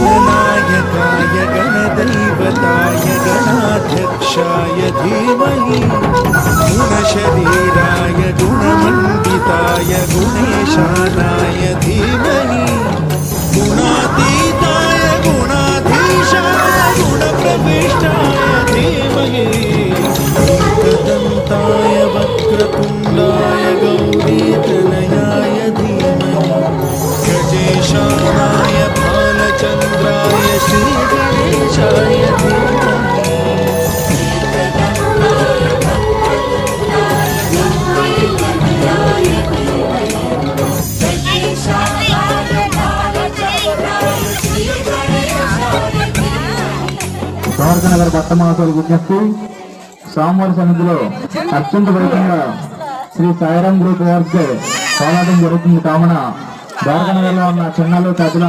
गणनायकाय गणदैवताय गणाध्यक्षाय धीमहि गुणशरीराय गुणमण्डिताय गुणेशानाय धीमहि गुणातीताय गुणाधीशाय गुणप्रविष्टाय धीमहि एकदन्ताय वक्रतुण्डाय गौरीतनयाय धीमहि गजेशानाय भालचन्द्राय श्रीगणेशाय धीमहि నగర్ భక్తమాసాలు విజ్ఞప్తి సోమవారి సన్నిధిలో అత్యంత వైభవంగా శ్రీ సాయిరాం గ్రూప్ వారిచే పోరాటం జరుగుతుంది కావున నగర్లో ఉన్న చిన్నలు పెద్దలు